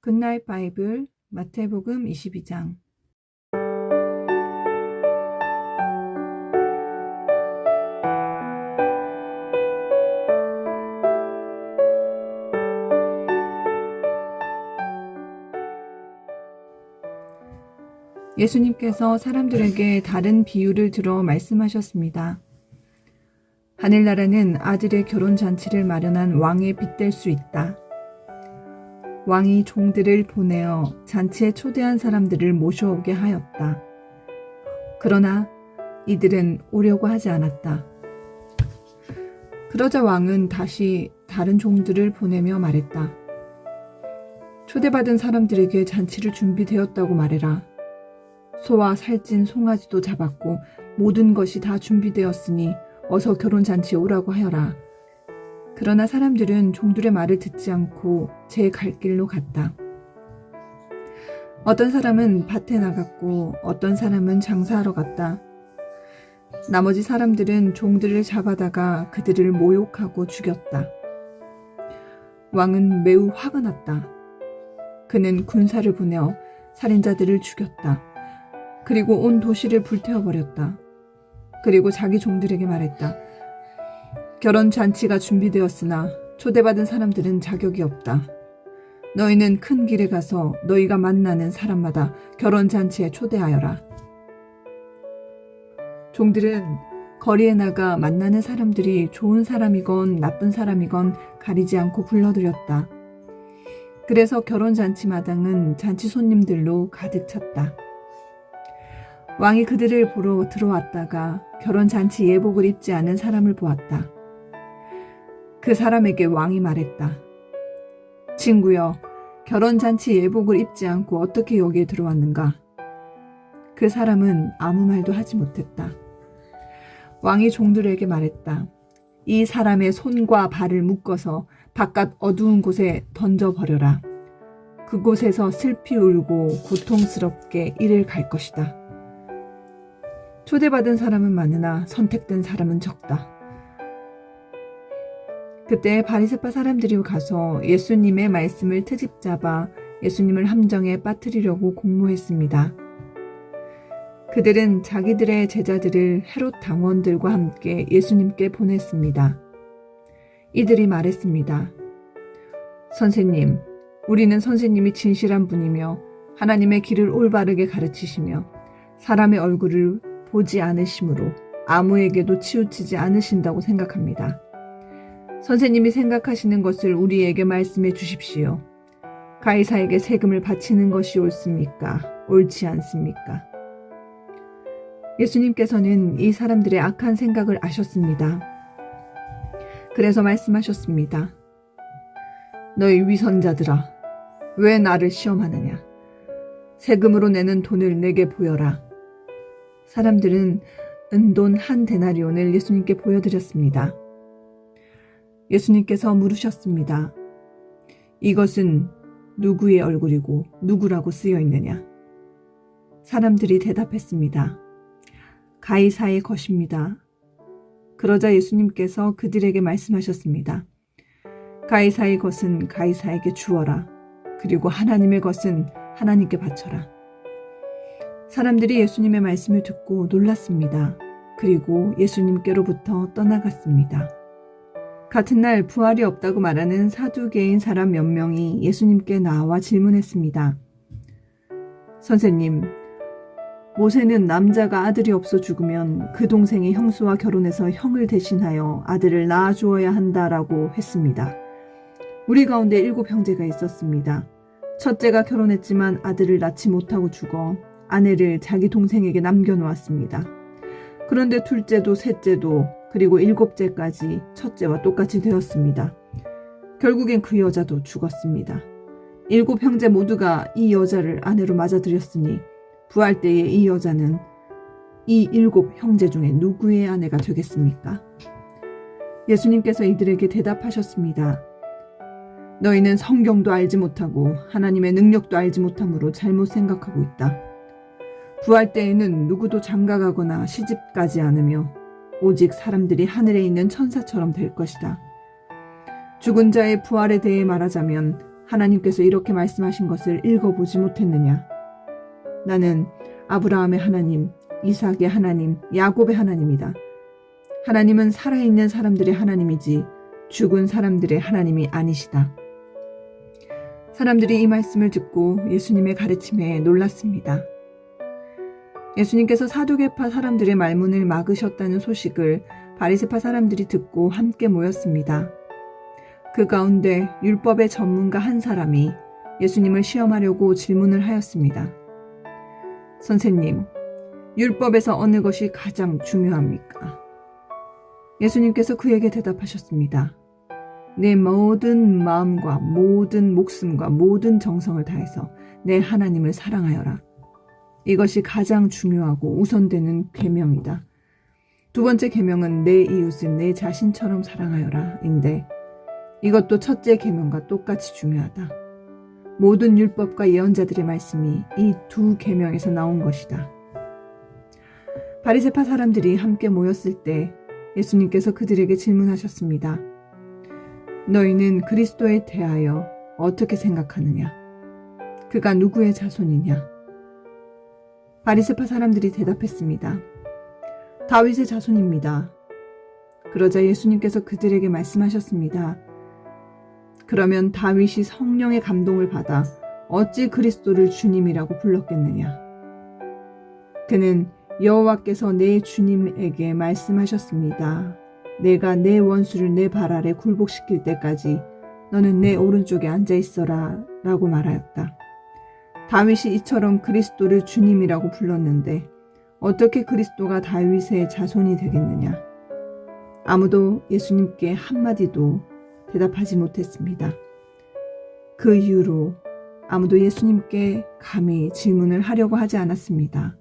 굿나잇 바이블 마태복음 22장. 예수님께서 사람들에게 다른 비유를 들어 말씀하셨습니다. 하늘나라는 아들의 결혼잔치를 마련한 왕에 빗댈 수 있다. 왕이 종들을 보내어 잔치에 초대한 사람들을 모셔오게 하였다. 그러나 이들은 오려고 하지 않았다. 그러자 왕은 다시 다른 종들을 보내며 말했다. 초대받은 사람들에게 잔치를 준비되었다고 말해라. 소와 살찐 송아지도 잡았고 모든 것이 다 준비되었으니 어서 결혼잔치에 오라고 하여라. 그러나 사람들은 종들의 말을 듣지 않고 제 갈 길로 갔다. 어떤 사람은 밭에 나갔고 어떤 사람은 장사하러 갔다. 나머지 사람들은 종들을 잡아다가 그들을 모욕하고 죽였다. 왕은 매우 화가 났다. 그는 군사를 보내어 살인자들을 죽였다. 그리고 온 도시를 불태워버렸다. 그리고 자기 종들에게 말했다. 결혼 잔치가 준비되었으나 초대받은 사람들은 자격이 없다. 너희는 큰 길에 가서 너희가 만나는 사람마다 결혼 잔치에 초대하여라. 종들은 거리에 나가 만나는 사람들이 좋은 사람이건 나쁜 사람이건 가리지 않고 불러들였다. 그래서 결혼 잔치 마당은 잔치 손님들로 가득 찼다. 왕이 그들을 보러 들어왔다가 결혼 잔치 예복을 입지 않은 사람을 보았다. 그 사람에게 왕이 말했다. 친구여, 결혼잔치 예복을 입지 않고 어떻게 여기에 들어왔는가? 그 사람은 아무 말도 하지 못했다. 왕이 종들에게 말했다. 이 사람의 손과 발을 묶어서 바깥 어두운 곳에 던져버려라. 그곳에서 슬피 울고 고통스럽게 이를 갈 것이다. 초대받은 사람은 많으나 선택된 사람은 적다. 그때 바리새파 사람들이 가서 예수님의 말씀을 트집잡아 예수님을 함정에 빠뜨리려고 공모했습니다. 그들은 자기들의 제자들을 헤롯 당원들과 함께 예수님께 보냈습니다. 이들이 말했습니다. 선생님, 우리는 선생님이 진실한 분이며 하나님의 길을 올바르게 가르치시며 사람의 얼굴을 보지 않으시므로 아무에게도 치우치지 않으신다고 생각합니다. 선생님이 생각하시는 것을 우리에게 말씀해 주십시오. 가이사에게 세금을 바치는 것이 옳습니까? 옳지 않습니까? 예수님께서는 이 사람들의 악한 생각을 아셨습니다. 그래서 말씀하셨습니다. 너희 위선자들아, 왜 나를 시험하느냐? 세금으로 내는 돈을 내게 보여라. 사람들은 은돈 1데나리온을 예수님께 보여드렸습니다. 예수님께서 물으셨습니다. 이것은 누구의 얼굴이고 누구라고 쓰여 있느냐? 사람들이 대답했습니다. 가이사의 것입니다. 그러자 예수님께서 그들에게 말씀하셨습니다. 가이사의 것은 가이사에게 주어라. 그리고 하나님의 것은 하나님께 바쳐라. 사람들이 예수님의 말씀을 듣고 놀랐습니다. 그리고 예수님께로부터 떠나갔습니다. 같은 날 부활이 없다고 말하는 사두개인 사람 몇 명이 예수님께 나와 질문했습니다. 선생님, 모세는 남자가 아들이 없어 죽으면 그 동생이 형수와 결혼해서 형을 대신하여 아들을 낳아주어야 한다라고 했습니다. 우리 가운데 7 형제가 있었습니다. 첫째가 결혼했지만 아들을 낳지 못하고 죽어 아내를 자기 동생에게 남겨놓았습니다. 그런데 둘째도 셋째도 그리고 7째까지 첫째와 똑같이 되었습니다. 결국엔 그 여자도 죽었습니다. 7 형제 모두가 이 여자를 아내로 맞아들였으니 부활 때에 이 여자는 이 7 형제 중에 누구의 아내가 되겠습니까? 예수님께서 이들에게 대답하셨습니다. 너희는 성경도 알지 못하고 하나님의 능력도 알지 못함으로 잘못 생각하고 있다. 부활 때에는 누구도 장가가거나 시집가지 않으며 오직 사람들이 하늘에 있는 천사처럼 될 것이다. 죽은 자의 부활에 대해 말하자면 하나님께서 이렇게 말씀하신 것을 읽어보지 못했느냐? 나는 아브라함의 하나님, 이삭의 하나님, 야곱의 하나님이다. 하나님은 살아있는 사람들의 하나님이지 죽은 사람들의 하나님이 아니시다. 사람들이 이 말씀을 듣고 예수님의 가르침에 놀랐습니다. 예수님께서 사두개파 사람들의 말문을 막으셨다는 소식을 바리새파 사람들이 듣고 함께 모였습니다. 그 가운데 율법의 전문가 한 사람이 예수님을 시험하려고 질문을 하였습니다. 선생님, 율법에서 어느 것이 가장 중요합니까? 예수님께서 그에게 대답하셨습니다. 내 모든 마음과 모든 목숨과 모든 정성을 다해서 내 하나님을 사랑하여라. 이것이 가장 중요하고 우선되는 계명이다. 두 번째 계명은 내 이웃을 내 자신처럼 사랑하여라 인데 이것도 첫째 계명과 똑같이 중요하다. 모든 율법과 예언자들의 말씀이 이 두 계명에서 나온 것이다. 바리새파 사람들이 함께 모였을 때 예수님께서 그들에게 질문하셨습니다. 너희는 그리스도에 대하여 어떻게 생각하느냐? 그가 누구의 자손이냐? 바리새파 사람들이 대답했습니다. 다윗의 자손입니다. 그러자 예수님께서 그들에게 말씀하셨습니다. 그러면 다윗이 성령의 감동을 받아 어찌 그리스도를 주님이라고 불렀겠느냐? 그는 여호와께서 내 주님에게 말씀하셨습니다. 내가 내 원수를 내 발 아래 굴복시킬 때까지 너는 내 오른쪽에 앉아 있어라 라고 말하였다. 다윗이 이처럼 그리스도를 주님이라고 불렀는데 어떻게 그리스도가 다윗의 자손이 되겠느냐? 아무도 예수님께 한마디도 대답하지 못했습니다. 그 이후로 아무도 예수님께 감히 질문을 하려고 하지 않았습니다.